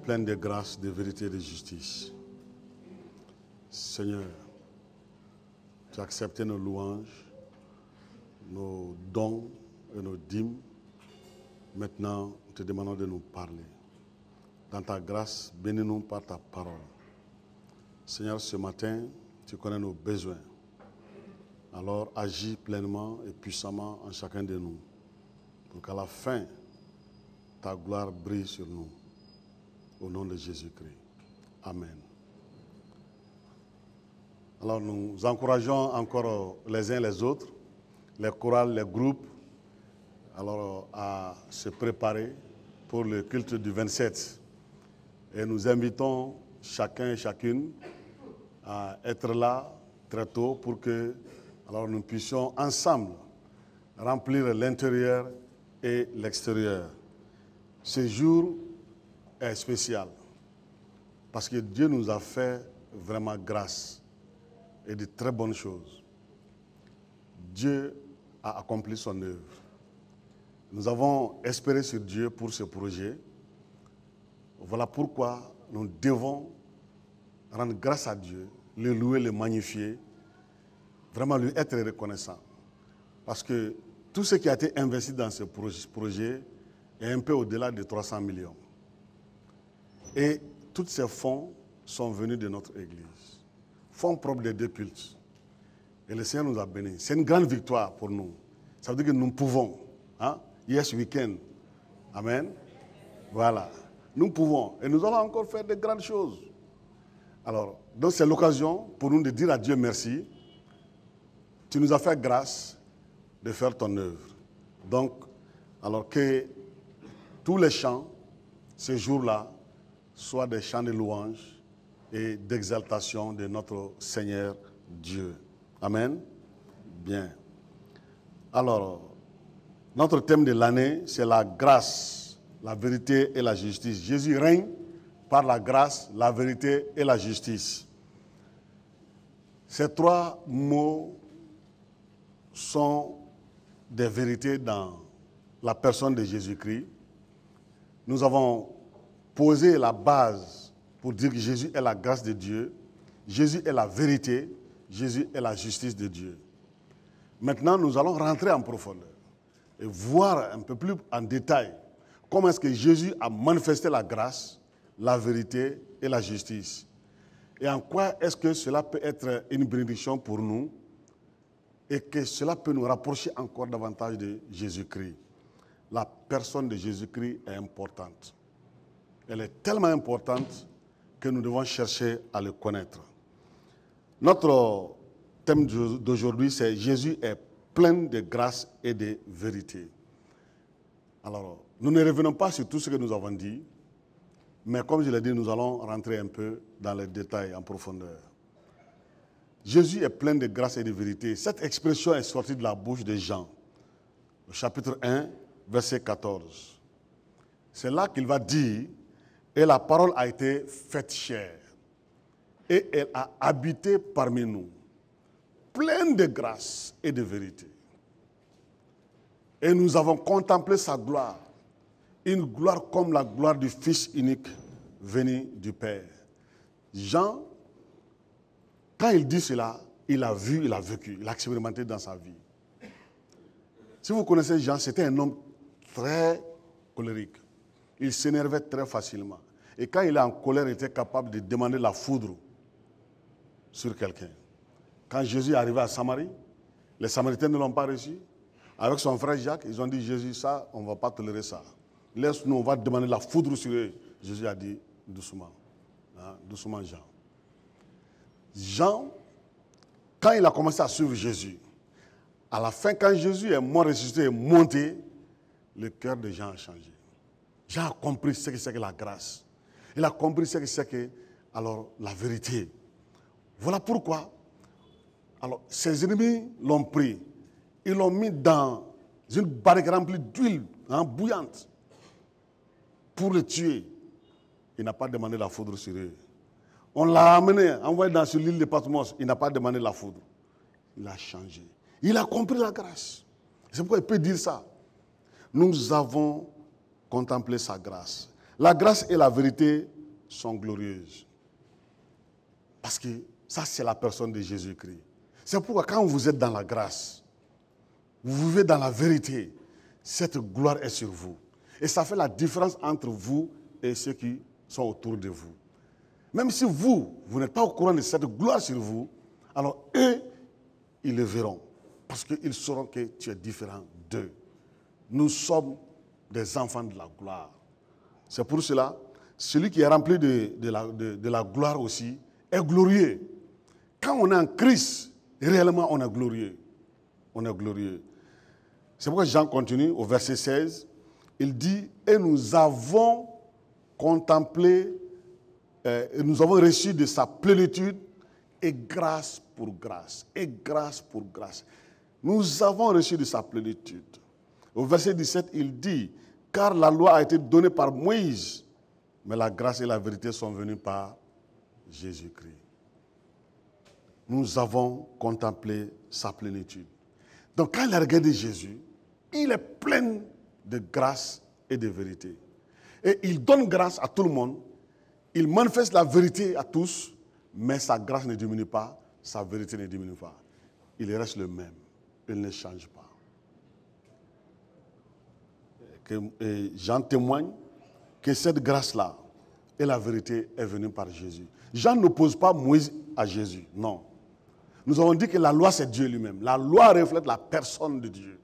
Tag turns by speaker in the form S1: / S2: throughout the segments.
S1: pleine de grâce, de vérité et de justice. Seigneur, tu as accepté nos louanges, nos dons et nos dîmes. Maintenant, nous te demandons de nous parler. Dans ta grâce, bénis-nous par ta parole. Seigneur, ce matin, tu connais nos besoins. Alors agis pleinement et puissamment en chacun de nous, pour qu'à la fin, ta gloire brille sur nous. Au nom de Jésus-Christ. Amen. Alors nous encourageons encore les uns les autres, les chorales, les groupes, alors à se préparer pour le culte du 27. Et nous invitons chacun et chacune à être là très tôt pour que alors, nous puissions ensemble remplir l'intérieur et l'extérieur. Ce jour est spécial parce que Dieu nous a fait vraiment grâce et de très bonnes choses. Dieu a accompli son œuvre. Nous avons espéré sur Dieu pour ce projet. Voilà pourquoi nous devons rendre grâce à Dieu, le louer, le magnifier, vraiment lui être reconnaissant. Parce que tout ce qui a été investi dans ce projet est un peu au-delà de 300 millions. Et tous ces fonds sont venus de notre Église. Fonds propres des deux cultes. Et le Seigneur nous a bénis. C'est une grande victoire pour nous. Ça veut dire que nous pouvons. Hein? Yes, we can. Amen. Voilà. Nous pouvons. Et nous allons encore faire de grandes choses. Alors, donc c'est l'occasion pour nous de dire à Dieu merci. Tu nous as fait grâce de faire ton œuvre. Donc, alors que tous les chants, ce jour-là, soient des chants de louange et d'exaltation de notre Seigneur Dieu. Amen. Bien. Alors, notre thème de l'année, c'est la grâce, la vérité et la justice. Jésus règne par la grâce, la vérité et la justice. Ces trois mots sont des vérités dans la personne de Jésus-Christ. Nous avons posé la base pour dire que Jésus est la grâce de Dieu, Jésus est la vérité, Jésus est la justice de Dieu. Maintenant, nous allons rentrer en profondeur et voir un peu plus en détail comment est-ce que Jésus a manifesté la grâce, la vérité et la justice. Et en quoi est-ce que cela peut être une bénédiction pour nous et que cela peut nous rapprocher encore davantage de Jésus-Christ. La personne de Jésus-Christ est importante. Elle est tellement importante que nous devons chercher à le connaître. Notre thème d'aujourd'hui, c'est Jésus est plein de grâce et de vérité. Alors, nous ne revenons pas sur tout ce que nous avons dit, mais comme je l'ai dit, nous allons rentrer un peu dans les détails en profondeur. Jésus est plein de grâce et de vérité. Cette expression est sortie de la bouche de Jean, au chapitre 1, verset 14. C'est là qu'il va dire, et la parole a été faite chair, et elle a habité parmi nous, pleine de grâce et de vérité. Et nous avons contemplé sa gloire, une gloire comme la gloire du Fils unique venu du Père. Jean, quand il dit cela, il a vu, il a vécu, il a expérimenté dans sa vie. Si vous connaissez Jean, c'était un homme très colérique. Il s'énervait très facilement. Et quand il est en colère, il était capable de demander la foudre sur quelqu'un. Quand Jésus est arrivé à Samarie, les Samaritains ne l'ont pas reçu. Avec son frère Jacques, ils ont dit, Jésus, ça, on ne va pas tolérer ça. Laisse-nous, on va demander la foudre sur eux. Jésus a dit, doucement. Hein, doucement, Jean. Jean, quand il a commencé à suivre Jésus, à la fin, quand Jésus est mort, ressuscité et monté, le cœur de Jean a changé. Jean a compris ce que c'est que la grâce. Il a compris ce que c'est que alors, la vérité. Voilà pourquoi alors, ses ennemis l'ont pris. Ils l'ont mis dans une barrique remplie d'huile bouillante pour le tuer. Il n'a pas demandé la foudre sur eux. On l'a amené, envoyé dans sur l'île de Patmos. Il n'a pas demandé la foudre. Il a changé. Il a compris la grâce. C'est pourquoi il peut dire ça. Nous avons contemplé sa grâce. La grâce et la vérité sont glorieuses. Parce que ça, c'est la personne de Jésus-Christ. C'est pourquoi quand vous êtes dans la grâce, vous vivez dans la vérité, cette gloire est sur vous. Et ça fait la différence entre vous et ceux qui sont autour de vous. Même si vous n'êtes pas au courant de cette gloire sur vous, alors eux, ils le verront. Parce qu'ils sauront que tu es différent d'eux. Nous sommes des enfants de la gloire. C'est pour cela, celui qui est rempli de la gloire aussi est glorieux. Quand on est en Christ, réellement on est glorieux. On est glorieux. C'est pourquoi Jean continue au verset 16. Il dit, et nous avons contemplé, nous avons reçu de sa plénitude et grâce pour grâce. Et grâce pour grâce. Nous avons reçu de sa plénitude. Au verset 17, il dit, car la loi a été donnée par Moïse, mais la grâce et la vérité sont venues par Jésus-Christ. Nous avons contemplé sa plénitude. Donc quand il a regardé Jésus, il est plein de grâce et de vérité. Et il donne grâce à tout le monde, il manifeste la vérité à tous, mais sa grâce ne diminue pas, sa vérité ne diminue pas. Il reste le même, il ne change pas. Et Jean témoigne que cette grâce-là et la vérité est venue par Jésus. Jean n'oppose pas Moïse à Jésus, non. Nous avons dit que la loi, c'est Dieu lui-même. La loi reflète la personne de Dieu.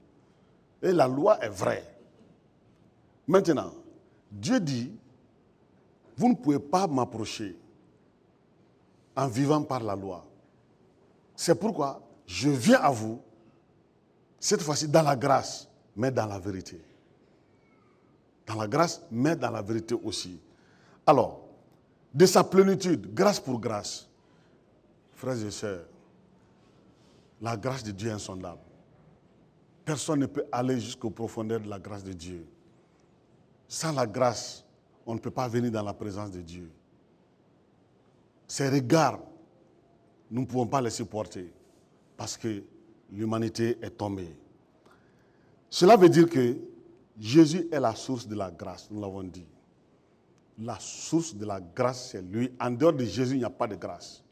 S1: Et la loi est vraie. Maintenant, Dieu dit, vous ne pouvez pas m'approcher en vivant par la loi. C'est pourquoi je viens à vous, cette fois-ci dans la grâce, mais dans la vérité. Dans la grâce, mais dans la vérité aussi. Alors, de sa plénitude, grâce pour grâce, frères et sœurs, la grâce de Dieu est insondable. Personne ne peut aller jusqu'aux profondeurs de la grâce de Dieu. Sans la grâce, on ne peut pas venir dans la présence de Dieu. Ces regards, nous ne pouvons pas les supporter parce que l'humanité est tombée. Cela veut dire que Jésus est la source de la grâce, nous l'avons dit. La source de la grâce, c'est lui. En dehors de Jésus, il n'y a pas de grâce.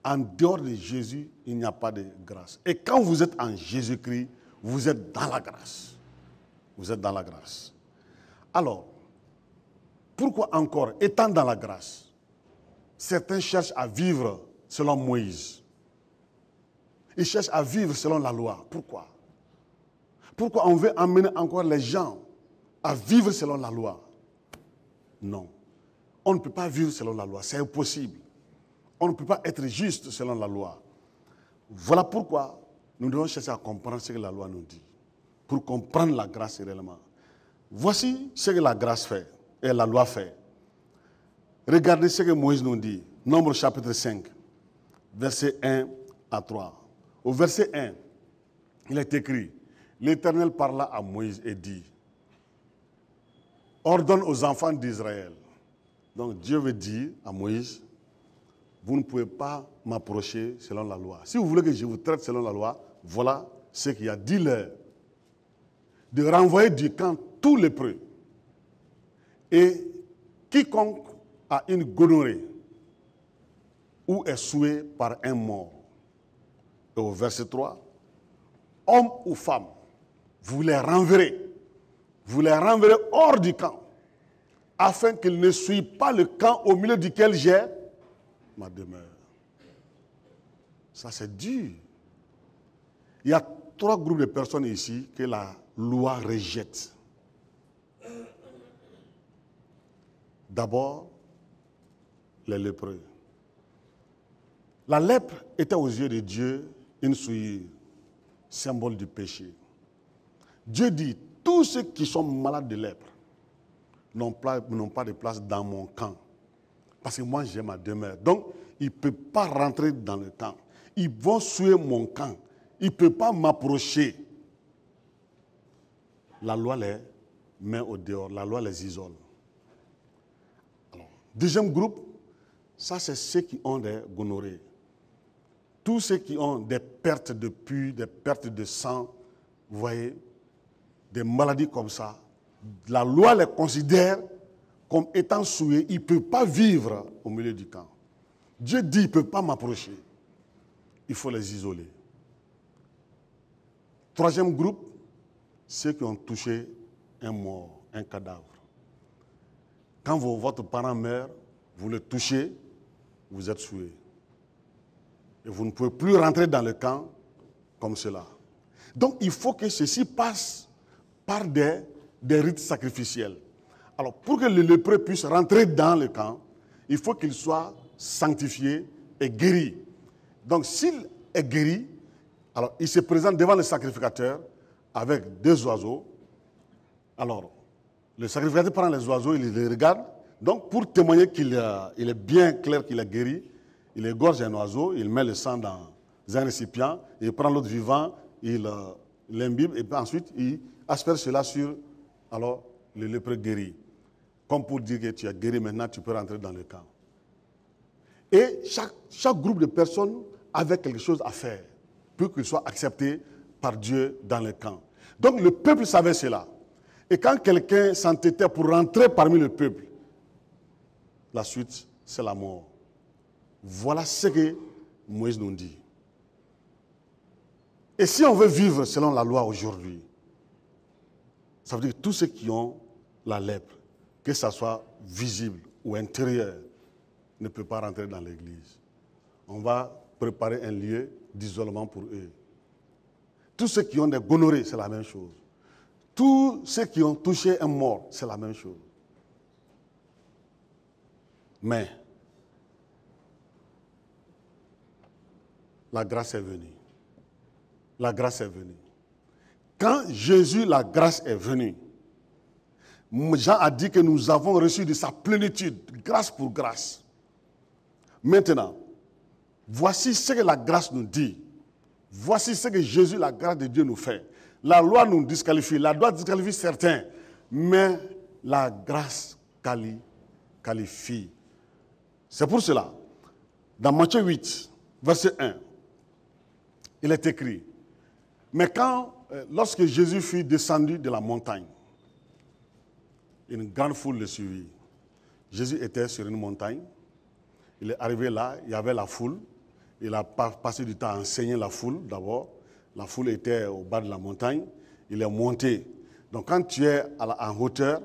S1: En dehors de Jésus, il n'y a pas de grâce. Et quand vous êtes en Jésus-Christ, vous êtes dans la grâce. Vous êtes dans la grâce. Alors, pourquoi encore, étant dans la grâce, certains cherchent à vivre selon Moïse. Ils cherchent à vivre selon la loi. Pourquoi? Pourquoi on veut amener encore les gens à vivre selon la loi? Non. On ne peut pas vivre selon la loi. C'est impossible. On ne peut pas être juste selon la loi. Voilà pourquoi nous devons chercher à comprendre ce que la loi nous dit. Pour comprendre la grâce réellement. Voici ce que la grâce fait et la loi fait. Regardez ce que Moïse nous dit. Nombre chapitre 5, verset 1 à 3. Au verset 1, il est écrit, l'Éternel parla à Moïse et dit, ordonne aux enfants d'Israël. Donc Dieu veut dire à Moïse, vous ne pouvez pas m'approcher selon la loi. Si vous voulez que je vous traite selon la loi, voilà ce qu'il y a. Dis-leur de renvoyer du camp tous les lépreux. Et quiconque a une gonorrhée ou est souillé par un mort. Et au verset 3, homme ou femme, vous les renverrez. Vous les renverrez hors du camp, afin qu'ils ne souillent pas le camp au milieu duquel j'ai ma demeure. Ça, c'est dur. Il y a 3 groupes de personnes ici que la loi rejette. D'abord, les lépreux. La lèpre était aux yeux de Dieu une souillure, symbole du péché. Dieu dit, tous ceux qui sont malades de lèpre n'ont pas de place dans mon camp. Parce que moi, j'ai ma demeure. Donc, il ne peut pas rentrer dans le camp. Ils vont souiller mon camp. Il ne peut pas m'approcher. La loi les met au dehors. La loi les isole. Alors, deuxième groupe, ça c'est ceux qui ont des gonorrhées. Tous ceux qui ont des pertes de pus, des pertes de sang, vous voyez, des maladies comme ça, la loi les considère comme étant souillé, il ne peut pas vivre au milieu du camp. Dieu dit, il ne peut pas m'approcher. Il faut les isoler. Troisième groupe, ceux qui ont touché un mort, un cadavre. Quand votre parent meurt, vous le touchez, vous êtes souillé. Et vous ne pouvez plus rentrer dans le camp comme cela. Donc il faut que ceci passe par des rites sacrificiels. Alors pour que le lépreux puisse rentrer dans le camp, il faut qu'il soit sanctifié et guéri. Donc s'il est guéri, alors il se présente devant le sacrificateur avec 2 oiseaux. Alors le sacrificateur prend les oiseaux, il les regarde. Donc pour témoigner qu'il est bien clair qu'il est guéri, il égorge un oiseau, il met le sang dans un récipient, il prend l'autre vivant, il l'imbibe et puis ensuite il asperge cela sur le lépreux guéri. Comme pour dire que tu es guéri maintenant, tu peux rentrer dans le camp. Et chaque groupe de personnes avait quelque chose à faire pour qu'il soit accepté par Dieu dans le camp. Donc le peuple savait cela. Et quand quelqu'un s'entêtait pour rentrer parmi le peuple, la suite, c'est la mort. Voilà ce que Moïse nous dit. Et si on veut vivre selon la loi aujourd'hui, ça veut dire que tous ceux qui ont la lèpre, que ce soit visible ou intérieur, ne peuvent pas rentrer dans l'église. On va préparer un lieu d'isolement pour eux. Tous ceux qui ont des gonorrhées, c'est la même chose. Tous ceux qui ont touché un mort, c'est la même chose. Mais la grâce est venue. La grâce est venue. Quand Jésus, la grâce est venue, Jean a dit que nous avons reçu de sa plénitude, grâce pour grâce. Maintenant, voici ce que la grâce nous dit. Voici ce que Jésus, la grâce de Dieu, nous fait. La loi nous disqualifie, la loi disqualifie certains, mais la grâce qualifie. C'est pour cela, dans Matthieu 8, verset 1, il est écrit, mais lorsque Jésus fut descendu de la montagne, une grande foule le suivit. Jésus était sur une montagne, il est arrivé là, il y avait la foule, il a passé du temps à enseigner la foule d'abord, la foule était au bas de la montagne, il est monté. Donc quand tu es en hauteur,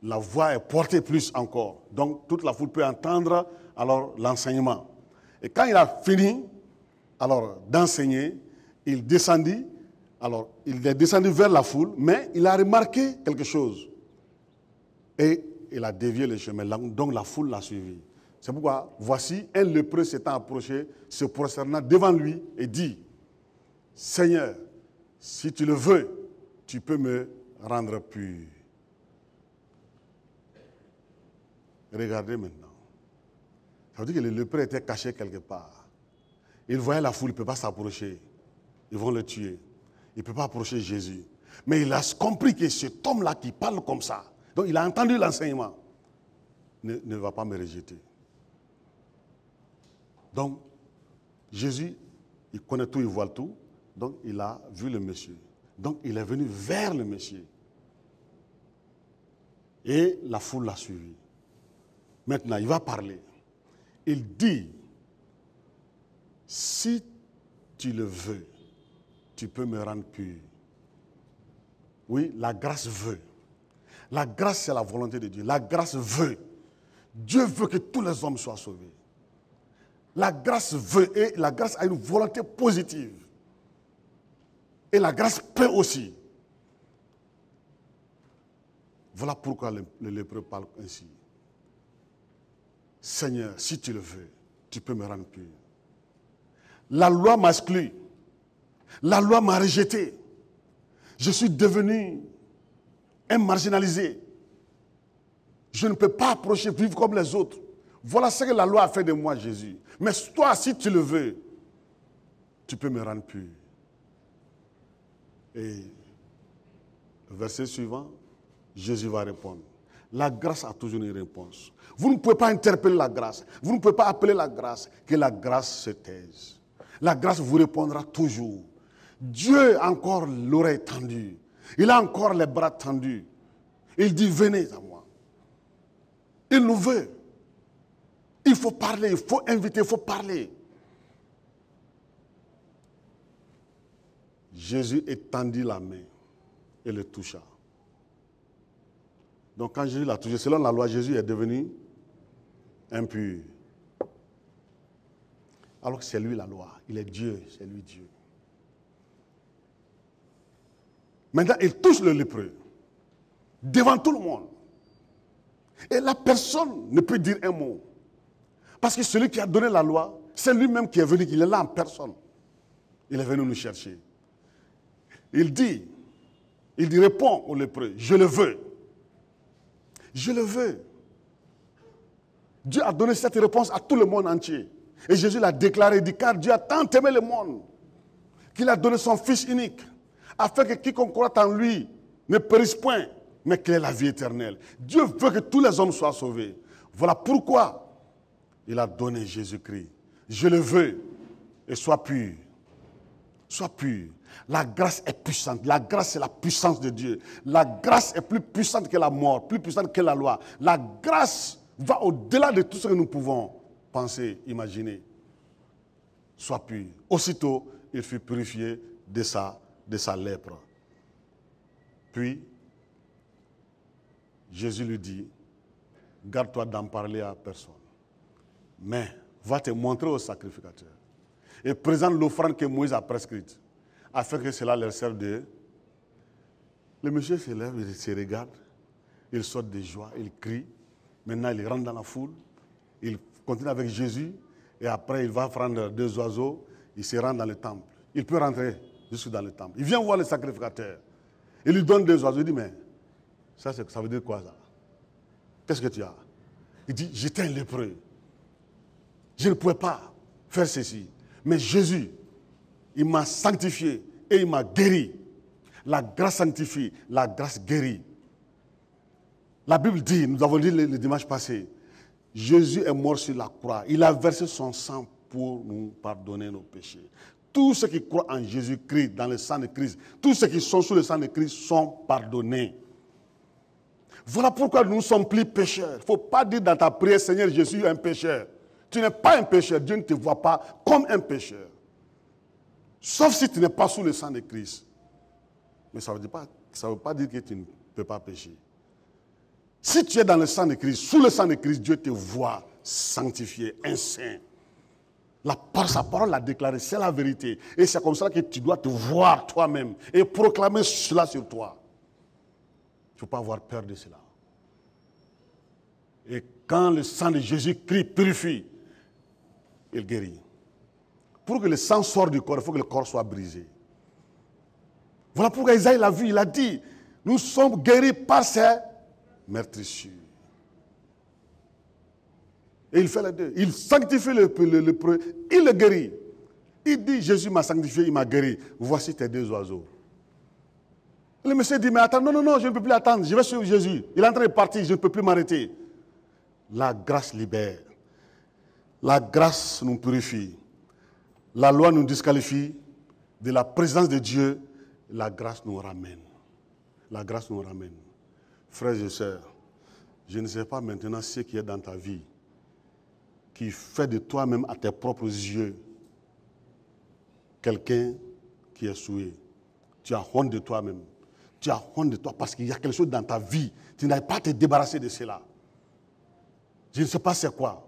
S1: la voix est portée plus encore. Donc toute la foule peut entendre l'enseignement. Et quand il a fini d'enseigner, il descendit. Alors il est descendu vers la foule, mais il a remarqué quelque chose. Et il a dévié le chemin. Donc la foule l'a suivi. C'est pourquoi, voici un lépreux s'étant approché, se prosternant devant lui et dit, Seigneur, si tu le veux, tu peux me rendre pur. Regardez maintenant. Ça veut dire que le lépreux était caché quelque part. Il voyait la foule, il ne peut pas s'approcher. Ils vont le tuer. Il ne peut pas approcher Jésus. Mais il a compris que cet homme-là qui parle comme ça, donc il a entendu l'enseignement, ne va pas me rejeter. Donc, Jésus, il connaît tout, il voit tout. Donc, il a vu le monsieur. Donc, il est venu vers le monsieur. Et la foule l'a suivi. Maintenant, il va parler. Il dit, si tu le veux, tu peux me rendre pur. Oui, la grâce veut. La grâce, c'est la volonté de Dieu. La grâce veut. Dieu veut que tous les hommes soient sauvés. La grâce veut, et la grâce a une volonté positive. Et la grâce peut aussi. Voilà pourquoi le lépreux parle ainsi. Seigneur, si tu le veux, tu peux me rendre pur. La loi m'a exclu. La loi m'a rejeté. Je suis devenu un marginalisé. Je ne peux pas approcher, vivre comme les autres. Voilà ce que la loi a fait de moi, Jésus. Mais toi, si tu le veux, tu peux me rendre pur. Et le verset suivant, Jésus va répondre. La grâce a toujours une réponse. Vous ne pouvez pas interpeller la grâce. Vous ne pouvez pas appeler la grâce. Que la grâce se taise. La grâce vous répondra toujours. Dieu a encore l'oreille tendue. Il a encore les bras tendus. Il dit, venez à moi. Il nous veut. Il faut parler, il faut inviter, il faut parler. Jésus étendit la main et le toucha. Donc quand Jésus l'a touché, selon la loi, Jésus est devenu impur. Alors que c'est lui la loi. Il est Dieu, c'est lui Dieu. Maintenant, il touche le lépreux. Devant tout le monde. Et la personne ne peut dire un mot. Parce que celui qui a donné la loi, c'est lui-même qui est venu, il est là en personne. Il est venu nous chercher. Il répond au lépreux, je le veux. Je le veux. Dieu a donné cette réponse à tout le monde entier. Et Jésus l'a déclaré, il dit, car Dieu a tant aimé le monde, qu'il a donné son Fils unique, afin que quiconque croit en lui ne périsse point, mais qu'il ait la vie éternelle. Dieu veut que tous les hommes soient sauvés. Voilà pourquoi il a donné Jésus-Christ. Je le veux. Et sois pur. Sois pur. La grâce est puissante. La grâce, c'est la puissance de Dieu. La grâce est plus puissante que la mort, plus puissante que la loi. La grâce va au-delà de tout ce que nous pouvons penser, imaginer. Sois pur. Aussitôt, il fut purifié de sa lèpre. Puis, Jésus lui dit, garde-toi d'en parler à personne. Mais, va te montrer au sacrificateur. Et présente l'offrande que Moïse a prescrite, afin que cela leur serve de... Le monsieur se lève, il se regarde, il saute de joie, il crie. Maintenant, il rentre dans la foule, il continue avec Jésus, et après, il va prendre 2 oiseaux, il se rend dans le temple. Il peut rentrer jusque dans le temple. Il vient voir le sacrificateur. Il lui donne 2 oiseaux. Il dit, mais ça veut dire quoi ça? Qu'est-ce que tu as? Il dit, j'étais un lépreux. Je ne pouvais pas faire ceci. Mais Jésus, il m'a sanctifié et il m'a guéri. La grâce sanctifie, la grâce guérit. La Bible dit, nous avons dit le dimanche passé, Jésus est mort sur la croix. Il a versé son sang pour nous pardonner nos péchés. Tous ceux qui croient en Jésus-Christ, dans le sang de Christ, tous ceux qui sont sous le sang de Christ sont pardonnés. Voilà pourquoi nous ne sommes plus pécheurs. Il ne faut pas dire dans ta prière, Seigneur, je suis un pécheur. Tu n'es pas un pécheur. Dieu ne te voit pas comme un pécheur. Sauf si tu n'es pas sous le sang de Christ. Mais ça ne veut pas dire que tu ne peux pas pécher. Si tu es dans le sang de Christ, sous le sang de Christ, Dieu te voit sanctifié, un saint. Sa parole l'a déclaré, c'est la vérité. Et c'est comme ça que tu dois te voir toi-même et proclamer cela sur toi. Il ne faut pas avoir peur de cela. Et quand le sang de Jésus-Christ purifie, il guérit. Pour que le sang sorte du corps, il faut que le corps soit brisé. Voilà pourquoi Isaïe l'a vu, il a dit, nous sommes guéris par ses meurtrissures. Et il fait les deux. Il sanctifie le lépreux, il le guérit. Il dit, Jésus m'a sanctifié, il m'a guéri. Voici tes 2 oiseaux. Le monsieur dit, mais attends, non, je ne peux plus attendre, je vais suivre Jésus. Il est en train de partir, je ne peux plus m'arrêter. La grâce libère. La grâce nous purifie. La loi nous disqualifie. De la présence de Dieu, la grâce nous ramène. La grâce nous ramène. Frères et sœurs, je ne sais pas maintenant ce qui est dans ta vie qui fait de toi-même à tes propres yeux quelqu'un qui est souillé. Tu as honte de toi-même. Tu as honte de toi parce qu'il y a quelque chose dans ta vie. Tu n'arrives pas à te débarrasser de cela. Je ne sais pas c'est quoi.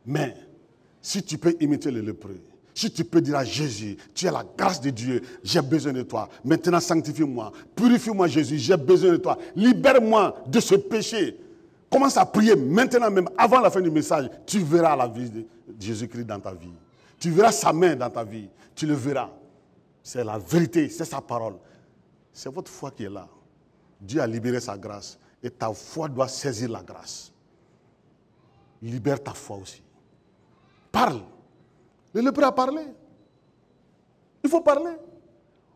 S1: Mais si tu peux imiter le lépreux, si tu peux dire à Jésus, tu as la grâce de Dieu, j'ai besoin de toi. Maintenant sanctifie-moi, purifie-moi Jésus, j'ai besoin de toi. Libère-moi de ce péché. Commence à prier maintenant même, avant la fin du message. Tu verras la vie de Jésus-Christ dans ta vie. Tu verras sa main dans ta vie. Tu le verras. C'est la vérité, c'est sa parole. C'est votre foi qui est là. Dieu a libéré sa grâce. Et ta foi doit saisir la grâce. Libère ta foi aussi. Parle. Le lépreux a parlé. Il faut parler.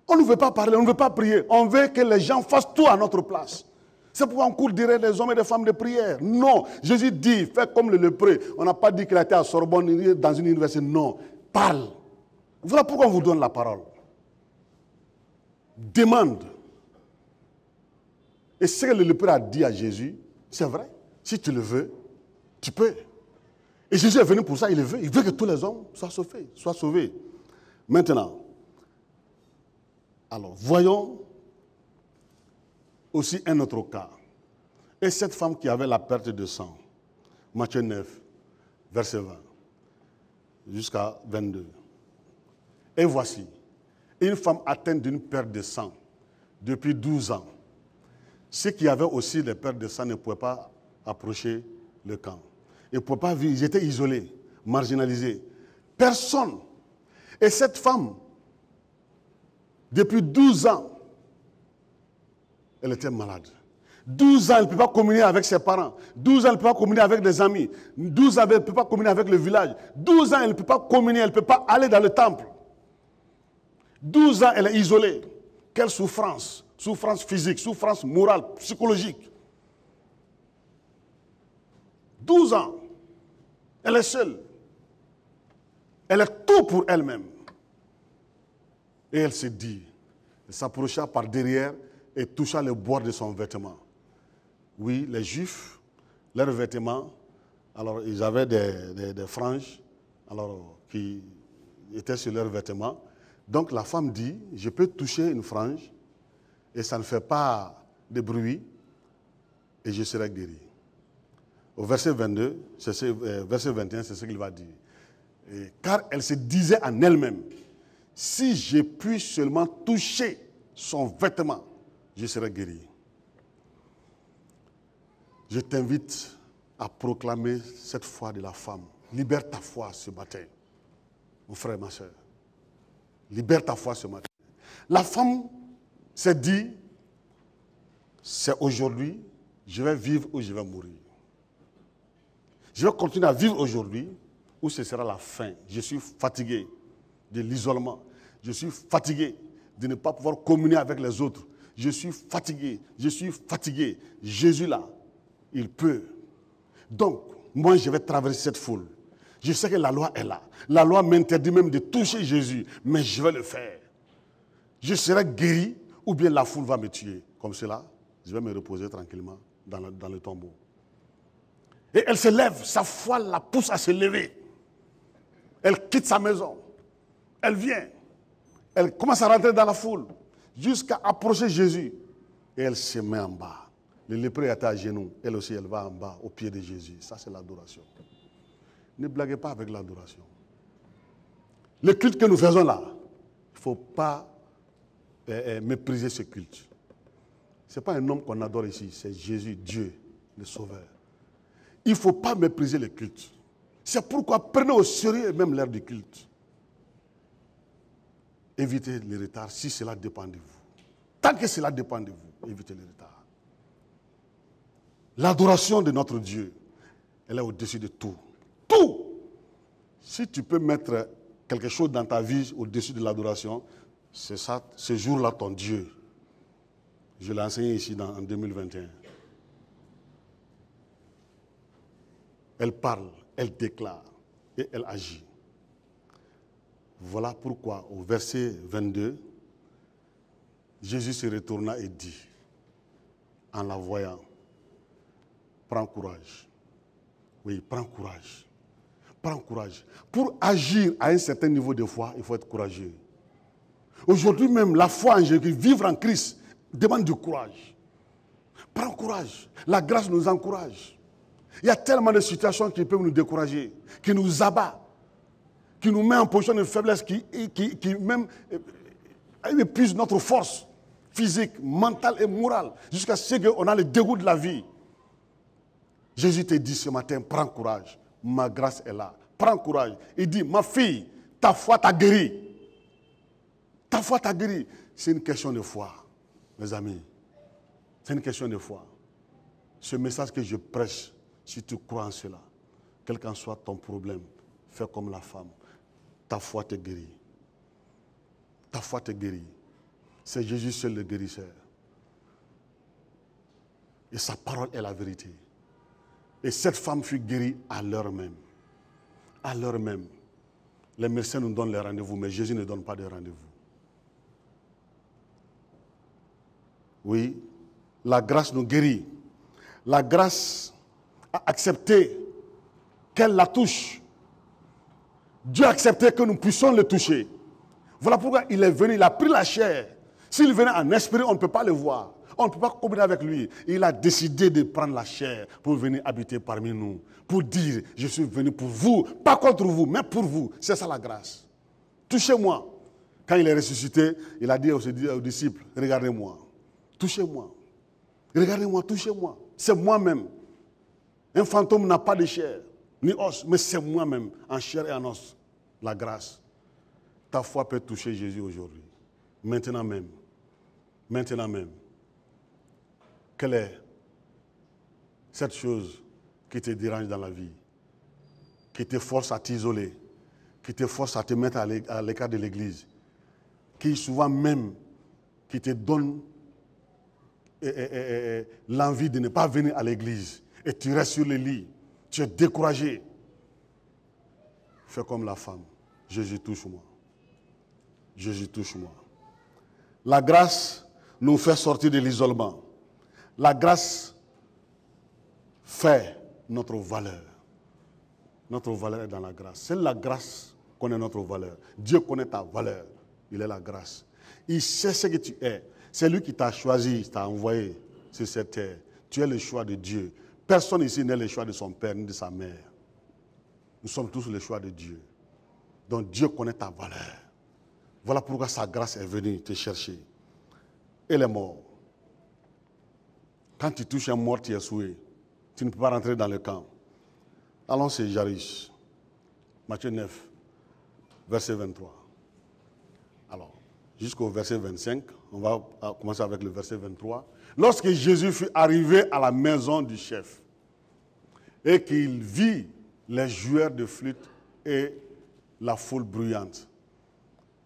S1: On ne veut pas parler, on ne veut pas prier. On veut que les gens fassent tout à notre place. C'est pourquoi on court derrière des hommes et des femmes de prière. Non. Jésus dit, fais comme le lépreux. On n'a pas dit qu'il a été à Sorbonne, dans une université. Non. Parle. Voilà pourquoi on vous donne la parole. Demande. Et ce que le lépreux a dit à Jésus, c'est vrai. Si tu le veux, tu peux. Et Jésus est venu pour ça, il le veut. Il veut que tous les hommes soient sauvés. Maintenant, alors, voyons aussi un autre cas. Et cette femme qui avait la perte de sang, Matthieu 9, verset 20, jusqu'à 22. Et voici, une femme atteinte d'une perte de sang depuis 12 ans. Ceux qui avaient aussi des pertes de sang ne pouvaient pas approcher le camp. Ils ne pouvaient pas vivre, ils étaient isolés, marginalisés. Personne. Et cette femme, depuis 12 ans, elle était malade. 12 ans, elle ne peut pas communier avec ses parents. 12 ans, elle ne peut pas communier avec des amis. 12 ans, elle ne peut pas communier avec le village. 12 ans, elle ne peut pas communier, elle ne peut pas aller dans le temple. 12 ans, elle est isolée. Quelle souffrance! Souffrance physique, souffrance morale, psychologique. 12 ans, elle est seule. Elle est tout pour elle-même. Et elle se dit, elle s'approcha par derrière et toucha le bord de son vêtement. Oui, les Juifs, leurs vêtements, alors ils avaient des franges alors, qui étaient sur leurs vêtements. Donc la femme dit, je peux toucher une frange et ça ne fait pas de bruit et je serai guéri. Au verset 22, verset 21, c'est ce qu'il va dire. Et, car elle se disait en elle-même, si je puis seulement toucher son vêtement, je serai guéri. Je t'invite à proclamer cette foi de la femme. Libère ta foi ce matin, mon frère, ma soeur. Libère ta foi ce matin. La femme s'est dit, c'est aujourd'hui, je vais vivre ou je vais mourir. Je vais continuer à vivre aujourd'hui ou ce sera la fin. Je suis fatigué de l'isolement. Je suis fatigué de ne pas pouvoir communier avec les autres. Je suis fatigué. Jésus là, il peut. Donc, moi je vais traverser cette foule. Je sais que la loi est là. La loi m'interdit même de toucher Jésus, mais je vais le faire. Je serai guéri ou bien la foule va me tuer. Comme cela, je vais me reposer tranquillement dans le tombeau. Et elle se lève, sa foi la pousse à se lever. Elle quitte sa maison. Elle vient. Elle commence à rentrer dans la foule jusqu'à approcher Jésus. Et elle se met en bas. Le lépreux était à genoux. Elle aussi, elle va en bas, au pied de Jésus. Ça, c'est l'adoration. Ne blaguez pas avec l'adoration. Le culte que nous faisons là, il ne faut pas mépriser ce culte. Ce n'est pas un homme qu'on adore ici, c'est Jésus, Dieu, le Sauveur. Il ne faut pas mépriser le culte. C'est pourquoi prenez au sérieux même l'heure du culte. Évitez les retards si cela dépend de vous. Tant que cela dépend de vous, évitez les retards. L'adoration de notre Dieu, elle est au-dessus de tout. Tout! Si tu peux mettre quelque chose dans ta vie au-dessus de l'adoration, c'est ça, ce jour-là ton Dieu. Je l'ai enseigné ici en 2021. Elle parle, elle déclare et elle agit. Voilà pourquoi au verset 22, Jésus se retourna et dit, en la voyant, prends courage. Oui, prends courage. Prends courage. Pour agir à un certain niveau de foi, il faut être courageux. Aujourd'hui même, la foi en Jésus, vivre en Christ, demande du courage. Prends courage. La grâce nous encourage. Il y a tellement de situations qui peuvent nous décourager, qui nous abattent, qui nous met en position de faiblesse, qui même épuise notre force physique, mentale et morale, jusqu'à ce qu'on a le dégoût de la vie. Jésus te dit ce matin, prends courage, ma grâce est là. Prends courage. Il dit, ma fille, ta foi t'a guéri. Ta foi t'a guéri. C'est une question de foi, mes amis. C'est une question de foi. Ce message que je prêche, si tu crois en cela, quel qu'en soit ton problème, fais comme la femme. Ta foi te guérit. Ta foi te guérit. C'est Jésus seul le guérisseur. Et sa parole est la vérité. Et cette femme fut guérie à l'heure même. À l'heure même. Les médecins nous donnent les rendez-vous, mais Jésus ne donne pas de rendez-vous. Oui, la grâce nous guérit. La grâce a accepté qu'elle la touche. Dieu a accepté que nous puissions le toucher. Voilà pourquoi il est venu, il a pris la chair. S'il venait en esprit, on ne peut pas le voir. On ne peut pas communier avec lui. Il a décidé de prendre la chair pour venir habiter parmi nous. Pour dire, je suis venu pour vous, pas contre vous, mais pour vous. C'est ça la grâce. Touchez-moi. Quand il est ressuscité, il a dit aux disciples, regardez-moi. Touchez-moi. Regardez-moi, touchez-moi. C'est moi-même. Un fantôme n'a pas de chair, ni os, mais c'est moi-même, en chair et en os. La grâce. Ta foi peut toucher Jésus aujourd'hui. Maintenant même. Maintenant même. Quelle est cette chose qui te dérange dans la vie, qui te force à t'isoler, qui te force à te mettre à l'écart de l'église, qui souvent même qui te donne l'envie de ne pas venir à l'église et tu restes sur le lit, tu es découragé. Fais comme la femme. Jésus, touche-moi. Jésus, touche-moi. La grâce nous fait sortir de l'isolement. La grâce fait notre valeur. Notre valeur est dans la grâce. C'est la grâce qui connaît notre valeur. Dieu connaît ta valeur. Il est la grâce. Il sait ce que tu es. C'est lui qui t'a choisi, t'a envoyé sur cette terre. Tu es le choix de Dieu. Personne ici n'est le choix de son père ni de sa mère. Nous sommes tous le choix de Dieu. Donc Dieu connaît ta valeur. Voilà pourquoi sa grâce est venue te chercher. Elle est morte. Quand tu touches un mort, tu es souillé. Tu ne peux pas rentrer dans le camp. Allons, c'est Jairus. Matthieu 9, verset 23. Alors, jusqu'au verset 25, on va commencer avec le verset 23. Lorsque Jésus fut arrivé à la maison du chef et qu'il vit les joueurs de flûte et la foule bruyante,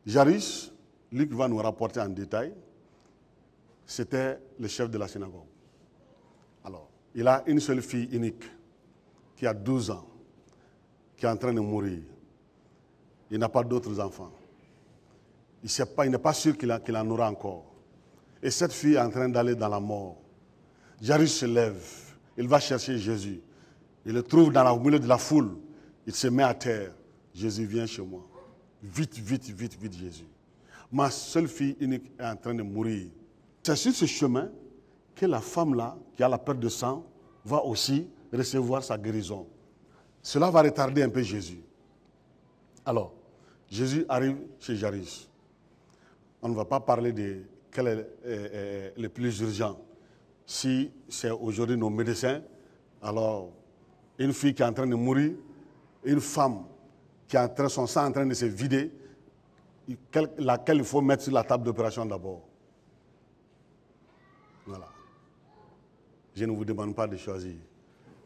S1: Jairus, Luc va nous rapporter en détail, c'était le chef de la synagogue. Alors, il a une seule fille unique qui a 12 ans, qui est en train de mourir. Il n'a pas d'autres enfants. Il n'est pas sûr qu'il en aura encore. Et cette fille est en train d'aller dans la mort. Jairus se lève. Il va chercher Jésus. Il le trouve au milieu de la foule. Il se met à terre. Jésus, viens chez moi. Vite, vite, vite, vite, Jésus. Ma seule fille unique est en train de mourir. C'est sur ce chemin que la femme-là, qui a la perte de sang, va aussi recevoir sa guérison. Cela va retarder un peu Jésus. Alors, Jésus arrive chez Jairus. On ne va pas parler de quel est le plus urgent. Si c'est aujourd'hui nos médecins, alors une fille qui est en train de mourir, une femme qui est son sang en train de se vider, laquelle il faut mettre sur la table d'opération d'abord. Voilà. Je ne vous demande pas de choisir.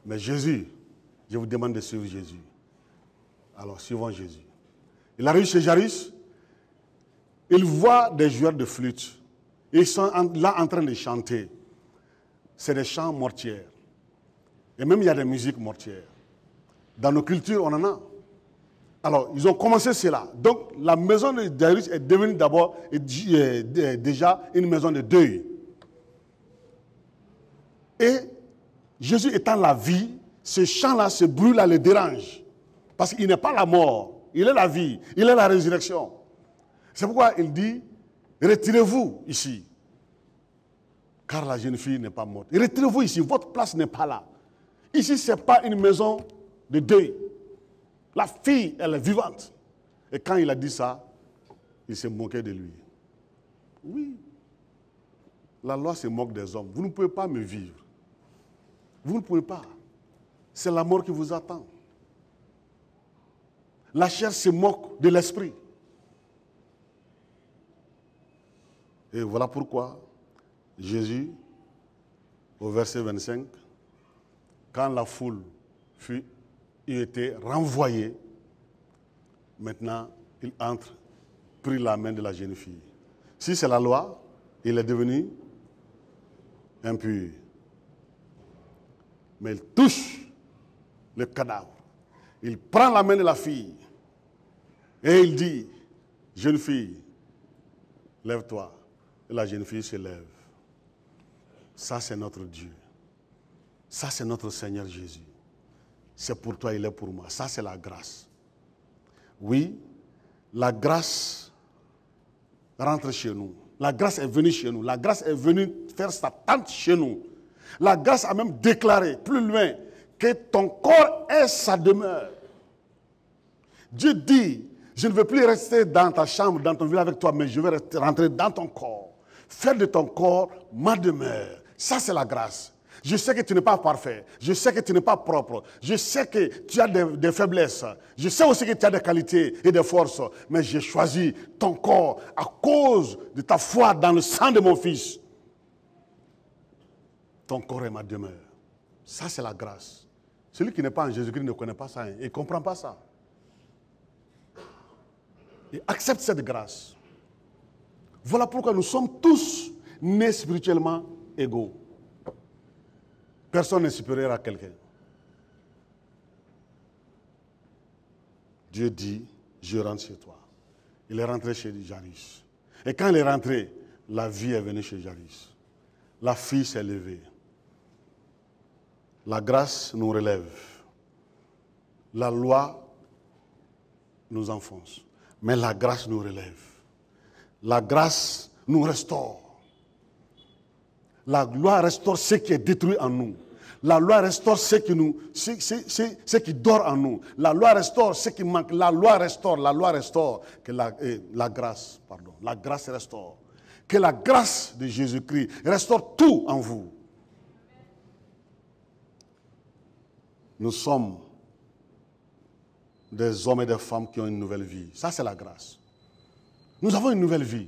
S1: Mais Jésus, je vous demande de suivre Jésus. Alors, suivons Jésus. Il arrive chez Jairus. Il voit des joueurs de flûte. Ils sont là en train de chanter. C'est des chants mortiers. Et même il y a des musiques mortières. Dans nos cultures, on en a. Alors, ils ont commencé cela. Donc, la maison de Jairus est devenue d'abord déjà une maison de deuil. Et Jésus étant la vie, ce chant-là, ce bruit-là le dérange. Parce qu'il n'est pas la mort, il est la vie, il est la résurrection. C'est pourquoi il dit, retirez-vous ici. Car la jeune fille n'est pas morte. Retirez-vous ici, votre place n'est pas là. Ici, ce n'est pas une maison de deuil. La fille, elle est vivante. Et quand il a dit ça, il s'est moqué de lui. Oui. La loi se moque des hommes. Vous ne pouvez pas me vivre. Vous ne pouvez pas. C'est la mort qui vous attend. La chair se moque de l'esprit. Et voilà pourquoi Jésus, au verset 25, quand la foule fut été renvoyée, maintenant il entre, prit la main de la jeune fille. Si c'est la loi, il est devenu impur. Mais il touche le cadavre. Il prend la main de la fille et il dit, jeune fille, lève-toi. Et la jeune fille se lève. Ça, c'est notre Dieu. Ça, c'est notre Seigneur Jésus. c'est pour toi, il est pour moi. Ça, c'est la grâce. Oui, la grâce rentre chez nous. La grâce est venue chez nous. La grâce est venue faire sa tente chez nous. La grâce a même déclaré plus loin que ton corps est sa demeure. Dieu dit, je ne veux plus rester dans ta chambre, dans ton village avec toi, mais je vais rentrer dans ton corps. Faire de ton corps ma demeure. Ça, c'est la grâce. Je sais que tu n'es pas parfait. Je sais que tu n'es pas propre. Je sais que tu as des faiblesses. Je sais aussi que tu as des qualités et des forces. Mais j'ai choisi ton corps à cause de ta foi dans le sang de mon Fils. Ton corps est ma demeure. Ça, c'est la grâce. Celui qui n'est pas en Jésus-Christ ne connaît pas ça. Il ne comprend pas ça. Il accepte cette grâce. Voilà pourquoi nous sommes tous nés spirituellement égaux. Personne n'est supérieur à quelqu'un. Dieu dit, je rentre chez toi. Il est rentré chez Jairus. Et quand il est rentré, la vie est venue chez Jairus. La fille s'est levée. La grâce nous relève. La loi nous enfonce. Mais la grâce nous relève. La grâce nous restaure. La loi restaure ce qui est détruit en nous. La loi restaure ce qui dort en nous. La loi restaure ce qui manque. La loi restaure. Que la grâce restaure. Que la grâce de Jésus-Christ restaure tout en vous. Nous sommes des hommes et des femmes qui ont une nouvelle vie. Ça, c'est la grâce. Nous avons une nouvelle vie.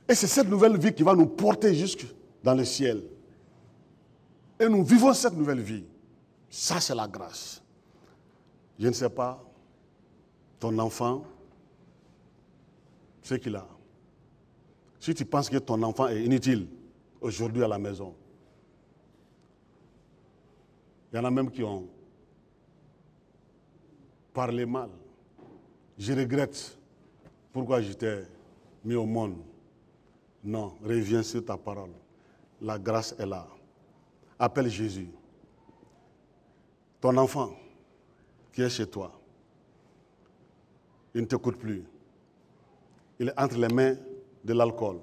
S1: Et c'est cette nouvelle vie qui va nous porter jusque dans le ciel. Et nous vivons cette nouvelle vie. Ça, c'est la grâce. Je ne sais pas, ton enfant, ce qu'il a. Si tu penses que ton enfant est inutile aujourd'hui à la maison, il y en a même qui ont parlé mal. Je regrette pourquoi j'étais mis au monde. Non, reviens sur ta parole. La grâce est là. Appelle Jésus. Ton enfant qui est chez toi, il ne t'écoute plus. Il est entre les mains de l'alcool.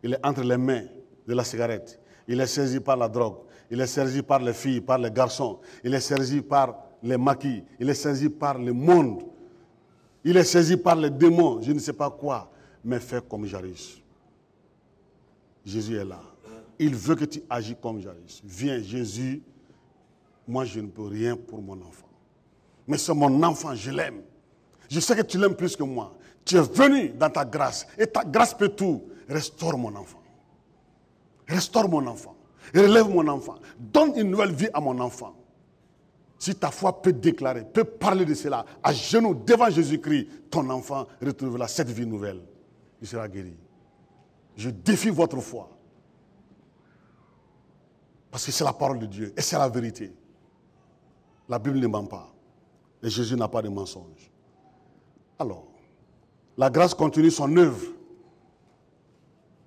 S1: Il est entre les mains de la cigarette. Il est saisi par la drogue. Il est saisi par les filles, par les garçons. Il est saisi par les maquis. Il est saisi par le monde. Il est saisi par les démons. Je ne sais pas quoi. Mais fais comme Jairus. Jésus est là. Il veut que tu agis comme Jairus. Viens, Jésus. Moi, je ne peux rien pour mon enfant. Mais c'est mon enfant, je l'aime. Je sais que tu l'aimes plus que moi. Tu es venu dans ta grâce. Et ta grâce peut tout. Restaure mon enfant. Restaure mon enfant. Relève mon enfant. Donne une nouvelle vie à mon enfant. Si ta foi peut déclarer, peut parler de cela, à genoux devant Jésus-Christ, ton enfant retrouvera cette vie nouvelle. Il sera guéri. Je défie votre foi. Parce que c'est la parole de Dieu et c'est la vérité. La Bible ne ment pas. Et Jésus n'a pas de mensonge. Alors, la grâce continue son œuvre.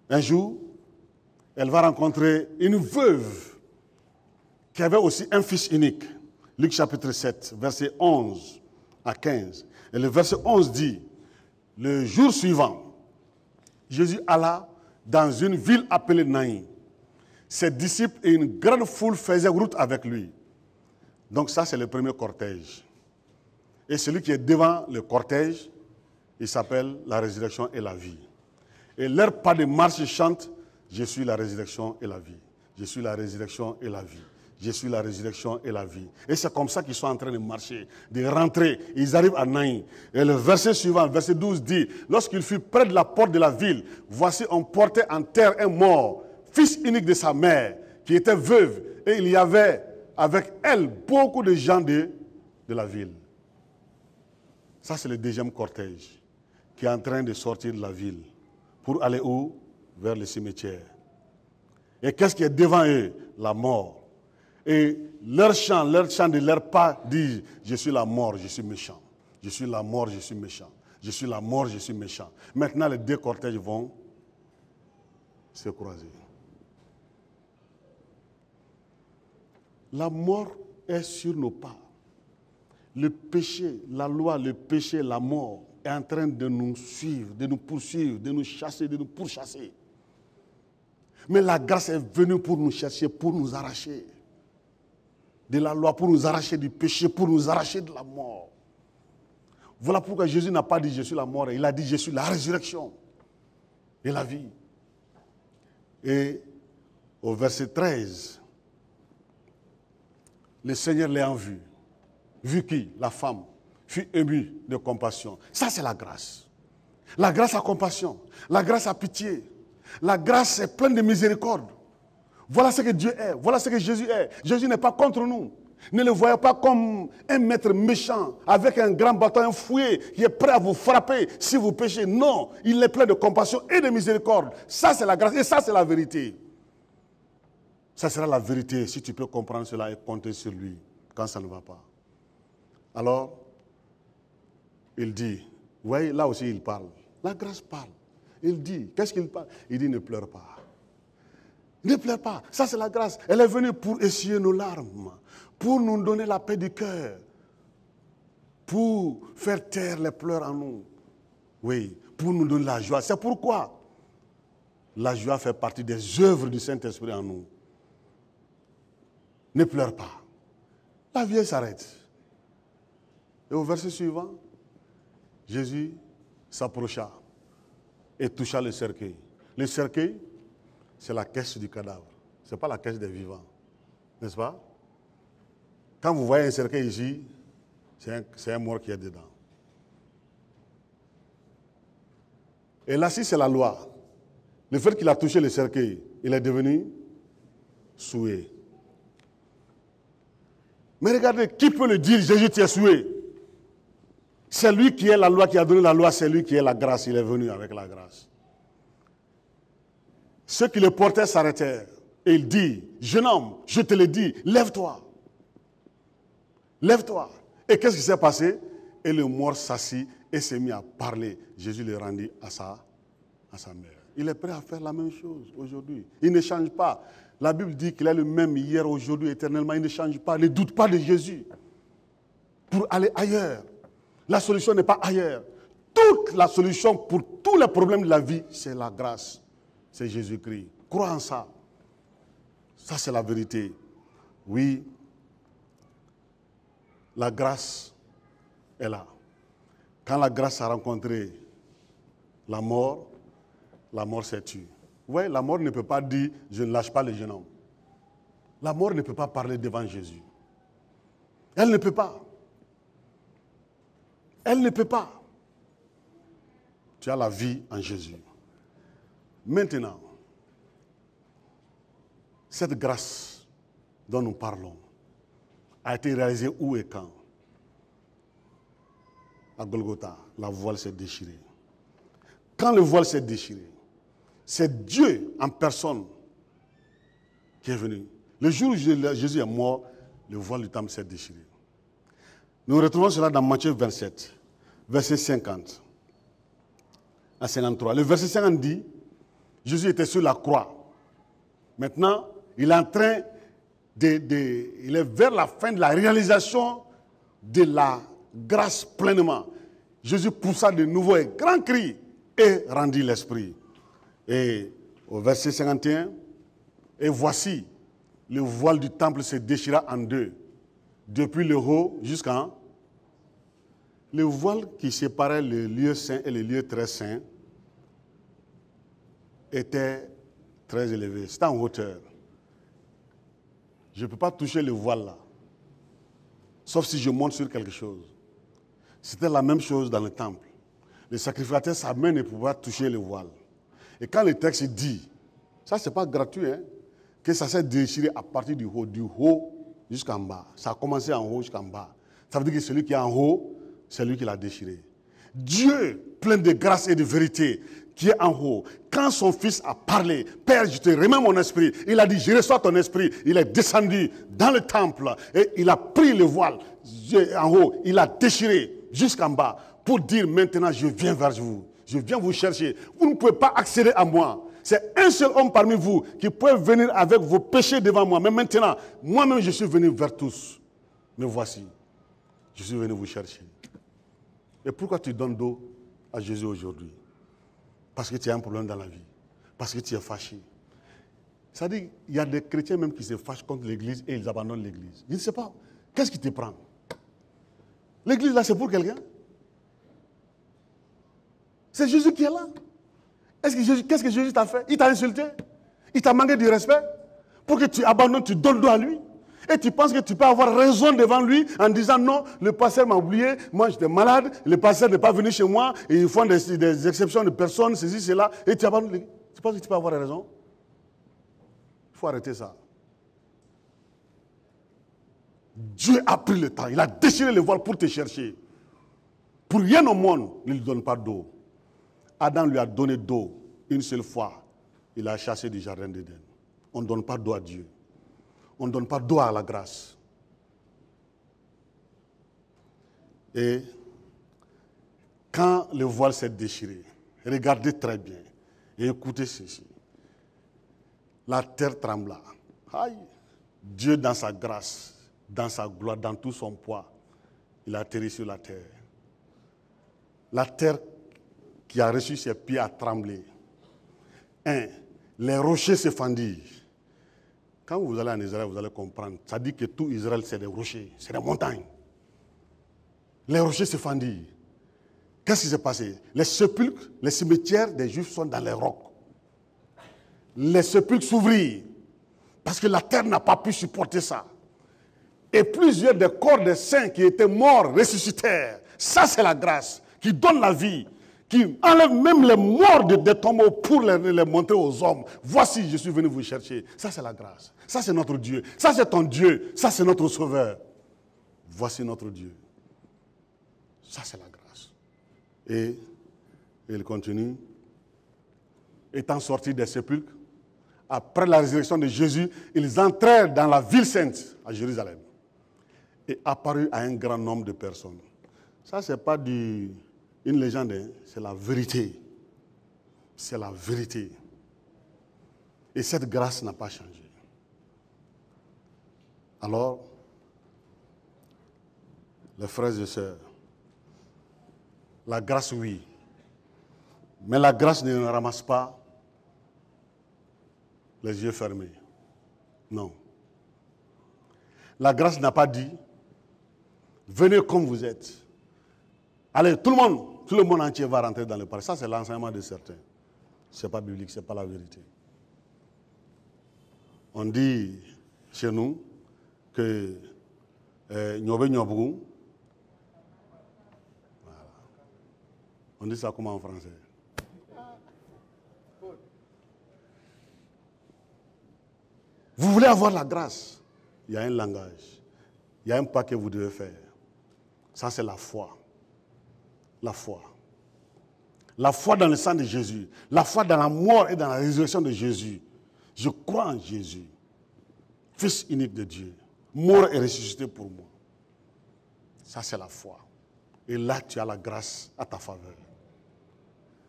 S1: Un jour, elle va rencontrer une veuve qui avait aussi un fils unique. Luc chapitre 7, verset 11 à 15. Et le verset 11 dit, le jour suivant, Jésus alla dans une ville appelée Naïn. Ses disciples et une grande foule faisaient route avec lui. Donc ça, c'est le premier cortège. Et celui qui est devant le cortège, il s'appelle la résurrection et la vie. Et leur pas de marche chante, je suis la résurrection et la vie. Je suis la résurrection et la vie. Je suis la résurrection et la vie. Et c'est comme ça qu'ils sont en train de marcher, de rentrer. Ils arrivent à Naïn. Et le verset suivant, verset 12 dit, lorsqu'il fut près de la porte de la ville, voici on portait en terre un mort, fils unique de sa mère, qui était veuve. Et il y avait avec elle beaucoup de gens de la ville. Ça, c'est le deuxième cortège qui est en train de sortir de la ville. Pour aller où? Vers le cimetière. Et qu'est-ce qui est devant eux? La mort. Et leur chant de leur pas dit, je suis la mort, je suis méchant. Je suis la mort, je suis méchant. Je suis la mort, je suis méchant. Maintenant, les deux cortèges vont se croiser. La mort est sur nos pas. Le péché, la loi, le péché, la mort est en train de nous suivre, de nous poursuivre, de nous chasser, de nous pourchasser. Mais la grâce est venue pour nous chercher, pour nous arracher de la loi, pour nous arracher du péché, pour nous arracher de la mort. Voilà pourquoi Jésus n'a pas dit je suis la mort, il a dit je suis la résurrection et la vie. Et au verset 13, le Seigneur l'ayant vu. Vu qui? La femme fut émue de compassion. Ça, c'est la grâce. La grâce a compassion. La grâce a pitié. La grâce est pleine de miséricorde. Voilà ce que Dieu est. Voilà ce que Jésus est. Jésus n'est pas contre nous. Ne le voyez pas comme un maître méchant avec un grand bâton, un fouet qui est prêt à vous frapper si vous péchez. Non, il est plein de compassion et de miséricorde. Ça, c'est la grâce et ça, c'est la vérité. Ça sera la vérité si tu peux comprendre cela et compter sur lui quand ça ne va pas. Alors, il dit, vous voyez, là aussi il parle. La grâce parle. Il dit, qu'est-ce qu'il parle? Il dit, ne pleure pas. Ne pleure pas. Ça, c'est la grâce. Elle est venue pour essuyer nos larmes, pour nous donner la paix du cœur, pour faire taire les pleurs en nous. Oui, pour nous donner la joie. C'est pourquoi la joie fait partie des œuvres du Saint-Esprit en nous. Ne pleure pas. La vie s'arrête. Et au verset suivant, Jésus s'approcha et toucha le cercueil. Le cercueil, c'est la caisse du cadavre. Ce n'est pas la caisse des vivants. N'est-ce pas? Quand vous voyez un cercueil ici, c'est un mort qui est dedans. Et là, si c'est la loi, le fait qu'il a touché le cercueil, il est devenu souillé. Mais regardez, qui peut le dire, Jésus, tu es souillé? C'est lui qui est la loi, qui a donné la loi, c'est lui qui est la grâce. Il est venu avec la grâce. Ceux qui le portaient s'arrêtèrent. Et il dit, jeune homme, je te le dis, lève-toi. Lève-toi. Et qu'est-ce qui s'est passé? Et le mort s'assit et s'est mis à parler. Jésus le rendit à sa mère. Il est prêt à faire la même chose aujourd'hui. Il ne change pas. La Bible dit qu'il est le même hier, aujourd'hui, éternellement. Il ne change pas. Ne doute pas de Jésus pour aller ailleurs. La solution n'est pas ailleurs. Toute la solution pour tous les problèmes de la vie, c'est la grâce. C'est Jésus-Christ. Crois en ça. Ça, c'est la vérité. Oui, la grâce est là. Quand la grâce a rencontré la mort s'est tue. Vous voyez, la mort ne peut pas dire « je ne lâche pas le jeune homme ». La mort ne peut pas parler devant Jésus. Elle ne peut pas. Elle ne peut pas. Tu as la vie en Jésus. Maintenant, cette grâce dont nous parlons a été réalisée où et quand? À Golgotha, la voile s'est déchirée. Quand le voile s'est déchiré, c'est Dieu en personne qui est venu. Le jour où Jésus est mort, le voile du temple s'est déchiré. Nous retrouvons cela dans Matthieu 27, verset 50 à 53. Le verset 50 dit, Jésus était sur la croix. Maintenant, il est en train il est vers la fin de la réalisation de la grâce pleinement. Jésus poussa de nouveau un grand cri et rendit l'esprit. Et au verset 51, et voici, le voile du temple se déchira en deux, depuis le haut jusqu'en... Le voile qui séparait le lieu saint et le lieu très saint était très élevé, c'était en hauteur. Je ne peux pas toucher le voile là, sauf si je monte sur quelque chose. C'était la même chose dans le temple. Le sacrificateur, sa main ne pouvait pas toucher le voile. Et quand le texte dit, ça c'est pas gratuit, hein, que ça s'est déchiré à partir du haut jusqu'en bas. Ça a commencé en haut jusqu'en bas. Ça veut dire que celui qui est en haut, c'est lui qui l'a déchiré. Dieu, plein de grâce et de vérité, qui est en haut, quand son fils a parlé, Père, je te remets mon esprit, il a dit, je reçois ton esprit, il est descendu dans le temple et il a pris le voile en haut, il a déchiré jusqu'en bas pour dire maintenant, je viens vers vous, je viens vous chercher. Vous ne pouvez pas accéder à moi. C'est un seul homme parmi vous qui peut venir avec vos péchés devant moi. Mais maintenant, moi-même, je suis venu vers tous. Me voici. Je suis venu vous chercher. Et pourquoi tu donnes dos à Jésus aujourd'hui? Parce que tu as un problème dans la vie. Parce que tu es fâché. C'est-à-dire, il y a des chrétiens même qui se fâchent contre l'église et ils abandonnent l'église. Je ne sais pas. Qu'est-ce qui te prend? L'église là, c'est pour quelqu'un? C'est Jésus qui est là. Qu'est-ce que Jésus t'a fait? Il t'a insulté? Il t'a manqué du respect? Pour que tu abandonnes, tu donnes dos à lui? Et tu penses que tu peux avoir raison devant lui en disant non, le pasteur m'a oublié, moi j'étais malade, le pasteur n'est pas venu chez moi, et ils font des exceptions de personnes, ceci, cela, et tu abandonnes. Tu penses que tu peux avoir raison? Il faut arrêter ça. Dieu a pris le temps, il a déchiré le voile pour te chercher. Pour rien au monde, il ne lui donne pas d'eau. Adam lui a donné d'eau une seule fois. Il a chassé du jardin d'Éden. On ne donne pas d'eau à Dieu. On ne donne pas d'eau à la grâce. Et quand le voile s'est déchiré, regardez très bien et écoutez ceci. La terre trembla. Aïe. Dieu dans sa grâce, dans sa gloire, dans tout son poids, il a atterri sur la terre. La terre qui a reçu ses pieds a tremblé. Les rochers se fendirent. Quand vous allez en Israël, vous allez comprendre. Ça dit que tout Israël, c'est des rochers, c'est des montagnes. Les rochers se fendirent. Qu'est-ce qui s'est passé? Les sépulcres, les cimetières des Juifs sont dans les rocs. Les sépulcres s'ouvrirent parce que la terre n'a pas pu supporter ça. Et plusieurs des corps des saints qui étaient morts ressuscitèrent. Ça, c'est la grâce qui donne la vie, qui enlève même les morts des tombeaux pour les montrer aux hommes. Voici, je suis venu vous chercher. Ça, c'est la grâce. Ça, c'est notre Dieu. Ça, c'est ton Dieu. Ça, c'est notre Sauveur. Voici notre Dieu. Ça, c'est la grâce. Et il continue. Étant sortis des sépulcres, après la résurrection de Jésus, ils entrèrent dans la ville sainte, à Jérusalem, et apparurent à un grand nombre de personnes. Ça, ce n'est pas une légende, hein? C'est la vérité. C'est la vérité. Et cette grâce n'a pas changé. Alors, les frères et sœurs, la grâce, oui. Mais la grâce ne ramasse pas les yeux fermés. Non. La grâce n'a pas dit, venez comme vous êtes. Allez, tout le monde entier va rentrer dans le paradis. Ça, c'est l'enseignement de certains. Ce n'est pas biblique, ce n'est pas la vérité. On dit chez nous que Nyobe Nyobou, voilà. On dit ça comment en français? Vous voulez avoir la grâce? Il y a un langage. Il y a un pas que vous devez faire. Ça, c'est la foi. La foi. La foi dans le sang de Jésus. La foi dans la mort et dans la résurrection de Jésus. Je crois en Jésus, Fils unique de Dieu, mort et ressuscité pour moi. Ça, c'est la foi. Et là, tu as la grâce à ta faveur.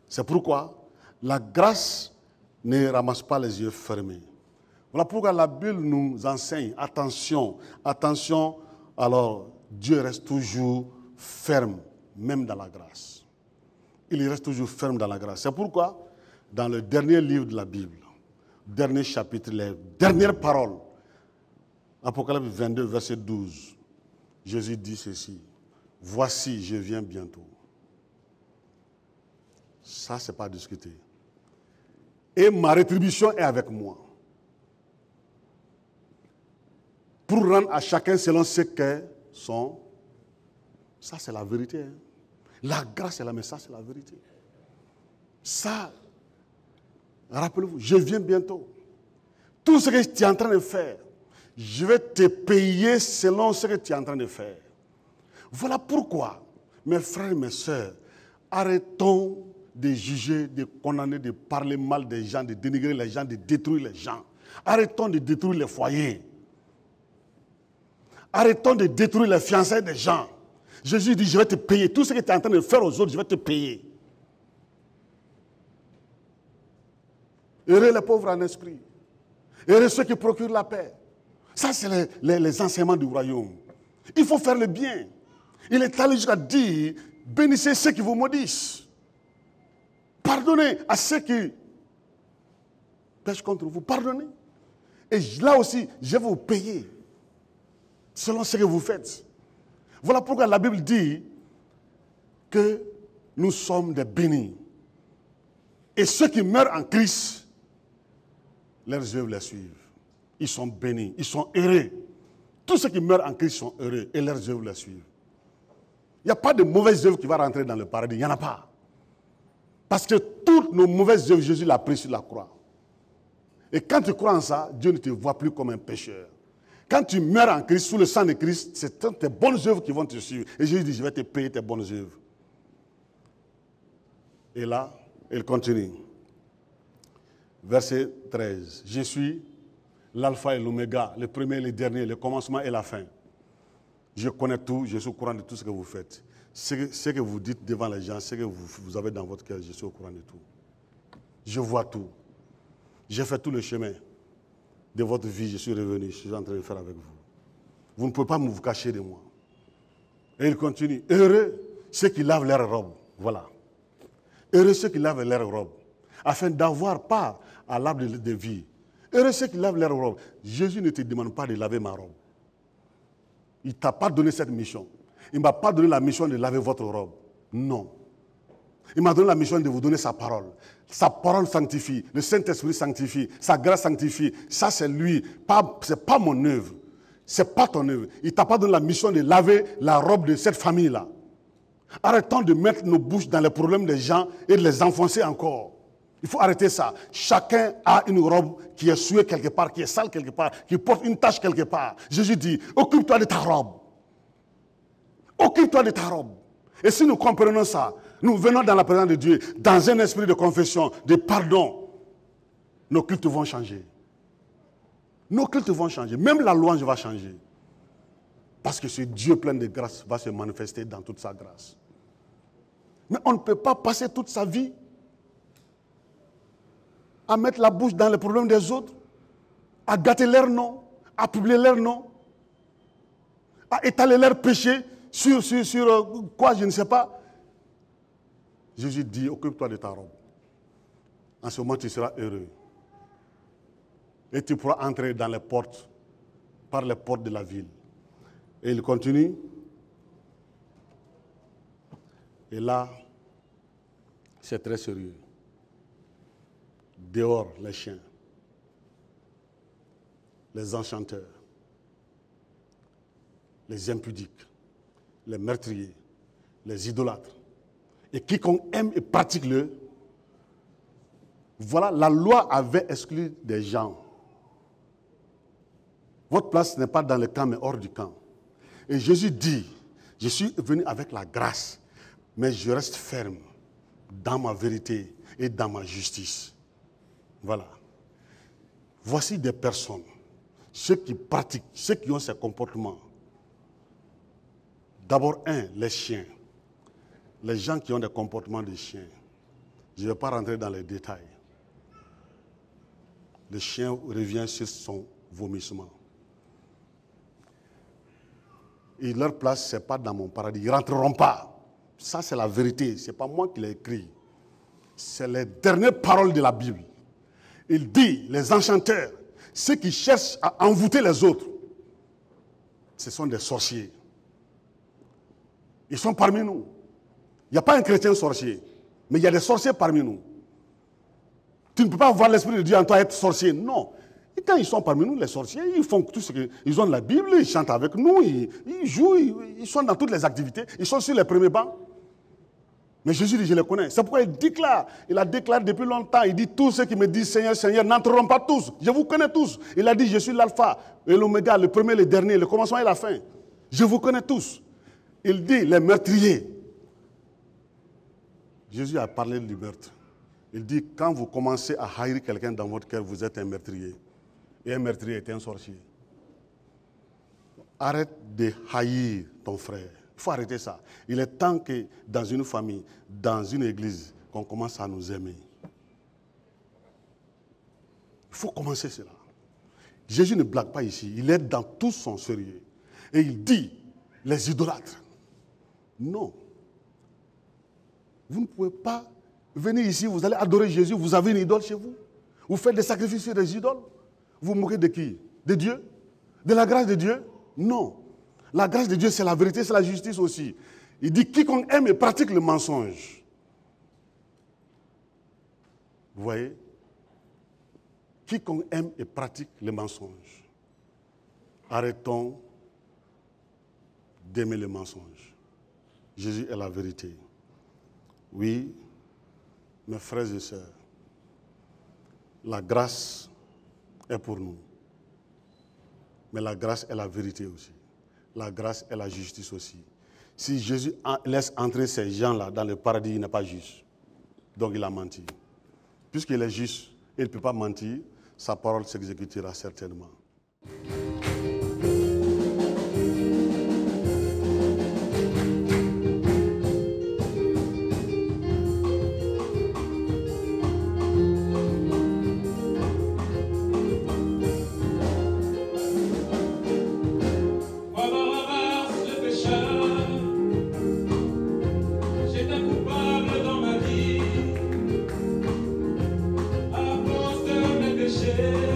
S1: C'est pourquoi la grâce ne ramasse pas les yeux fermés. Voilà pourquoi la Bible nous enseigne, attention, attention, alors Dieu reste toujours ferme, même dans la grâce. Il reste toujours ferme dans la grâce. C'est pourquoi, dans le dernier livre de la Bible, dernier chapitre, les dernières paroles, Apocalypse 22, verset 12, Jésus dit ceci, « Voici, je viens bientôt. » Ça, ce n'est pas à discuter. Et ma rétribution est avec moi. Pour rendre à chacun selon ce qu'est son. Ça, c'est la vérité. Hein? La grâce est là, mais ça, c'est la vérité. Ça, rappelez-vous, je viens bientôt. Tout ce que tu es en train de faire, je vais te payer selon ce que tu es en train de faire. Voilà pourquoi, mes frères et mes sœurs, arrêtons de juger, de condamner, de parler mal des gens, de dénigrer les gens, de détruire les gens. Arrêtons de détruire les foyers. Arrêtons de détruire les fiançailles des gens. Jésus dit, je vais te payer. Tout ce que tu es en train de faire aux autres, je vais te payer. Heureux les pauvres en esprit. Heureux ceux qui procurent la paix. Ça, c'est les enseignements du royaume. Il faut faire le bien. Il est allé jusqu'à dire, bénissez ceux qui vous maudissent. Pardonnez à ceux qui pêchent contre vous. Pardonnez. Et là aussi, je vais vous payer selon ce que vous faites. Voilà pourquoi la Bible dit que nous sommes des bénis. Et ceux qui meurent en Christ, leurs œuvres les suivent. Ils sont bénis, ils sont heureux. Tous ceux qui meurent en Christ sont heureux et leurs œuvres les suivent. Il n'y a pas de mauvaises œuvres qui vont rentrer dans le paradis. Il n'y en a pas. Parce que toutes nos mauvaises œuvres, Jésus l'a pris sur la croix. Et quand tu crois en ça, Dieu ne te voit plus comme un pécheur. Quand tu meurs en Christ, sous le sang de Christ, c'est tes bonnes œuvres qui vont te suivre. Et Jésus dit, je vais te payer tes bonnes œuvres. Et là, il continue. Verset 13. Je suis l'alpha et l'oméga, le premier et le dernier, le commencement et la fin. Je connais tout, je suis au courant de tout ce que vous faites. Ce que vous dites devant les gens, ce que vous avez dans votre cœur, je suis au courant de tout. Je vois tout. J'ai fait tout le chemin de votre vie, je suis revenu, je suis en train de faire avec vous. Vous ne pouvez pas vous cacher de moi. Et il continue. Heureux ceux qui lavent leurs robes. Voilà. Heureux ceux qui lavent leurs robes, afin d'avoir part à l'arbre de vie. Heureux ceux qui lavent leurs robes. Jésus ne te demande pas de laver ma robe. Il ne t'a pas donné cette mission. Il ne m'a pas donné la mission de laver votre robe. Non. Il m'a donné la mission de vous donner sa parole. Sa parole sanctifie. Le Saint-Esprit sanctifie. Sa grâce sanctifie. Ça, c'est lui. Ce n'est pas mon œuvre. Ce n'est pas ton œuvre. Il ne t'a pas donné la mission de laver la robe de cette famille-là. Arrêtons de mettre nos bouches dans les problèmes des gens et de les enfoncer encore. Il faut arrêter ça. Chacun a une robe qui est souillée quelque part, qui est sale quelque part, qui porte une tache quelque part. Jésus dit, occupe-toi de ta robe. Occupe-toi de ta robe. Et si nous comprenons ça, nous venons dans la présence de Dieu, dans un esprit de confession, de pardon, nos cultes vont changer. Nos cultes vont changer. Même la louange va changer. Parce que ce Dieu plein de grâce va se manifester dans toute sa grâce. Mais on ne peut pas passer toute sa vie à mettre la bouche dans les problèmes des autres, à gâter leur nom, à publier leur nom, à étaler leurs péchés sur quoi, je ne sais pas. Jésus dit, occupe-toi de ta robe. En ce moment, tu seras heureux. Et tu pourras entrer dans les portes, par les portes de la ville. Et il continue. Et là, c'est très sérieux. Dehors, les chiens, les enchanteurs, les impudiques, les meurtriers, les idolâtres. Et quiconque aime et pratique-le, voilà, la loi avait exclu des gens. Votre place n'est pas dans le camp, mais hors du camp. Et Jésus dit, je suis venu avec la grâce, mais je reste ferme dans ma vérité et dans ma justice. Voilà. Voici des personnes, ceux qui pratiquent, ceux qui ont ces comportements. D'abord, les chiens. Les gens qui ont des comportements de chiens. Je ne vais pas rentrer dans les détails. Le chien revient sur son vomissement. Et leur place, ce n'est pas dans mon paradis. Ils ne rentreront pas. Ça, c'est la vérité. Ce n'est pas moi qui l'ai écrit. C'est les dernières paroles de la Bible. Il dit, les enchanteurs, ceux qui cherchent à envoûter les autres, ce sont des sorciers. Ils sont parmi nous. Il n'y a pas un chrétien sorcier, mais il y a des sorciers parmi nous. Tu ne peux pas voir l'Esprit de Dieu en toi être sorcier. Non. Et quand ils sont parmi nous, les sorciers, ils font tout ce qu'ils ils ont de la Bible, ils chantent avec nous, ils jouent, ils sont dans toutes les activités, ils sont sur les premiers bancs. Mais Jésus dit, je les connais. C'est pourquoi il déclare, il a déclaré depuis longtemps, il dit, tous ceux qui me disent Seigneur, Seigneur, n'entreront pas tous. Je vous connais tous. Il a dit, je suis l'alpha et l'oméga, le premier, le dernier, le commencement et la fin. Je vous connais tous. Il dit, les meurtriers. Jésus a parlé du meurtre. Il dit, quand vous commencez à haïr quelqu'un dans votre cœur, vous êtes un meurtrier. Et un meurtrier est un sorcier. Arrête de haïr ton frère. Il faut arrêter ça. Il est temps que dans une famille, dans une église, qu'on commence à nous aimer. Il faut commencer cela. Jésus ne blague pas ici. Il est dans tout son sérieux. Et il dit, les idolâtres. Non. Vous ne pouvez pas venir ici, vous allez adorer Jésus, vous avez une idole chez vous. Vous faites des sacrifices sur des idoles. Vous vous moquez de qui? De Dieu? De la grâce de Dieu? Non. La grâce de Dieu, c'est la vérité, c'est la justice aussi. Il dit, quiconque aime et pratique le mensonge. Vous voyez? Quiconque aime et pratique le mensonge. Arrêtons d'aimer le mensonge. Jésus est la vérité. Oui, mes frères et sœurs, la grâce est pour nous. Mais la grâce est la vérité aussi. La grâce est la justice aussi. Si Jésus laisse entrer ces gens-là dans le paradis, il n'est pas juste. Donc il a menti. Puisqu'il est juste et il ne peut pas mentir, sa parole s'exécutera certainement.
S2: À cause de mes péchés.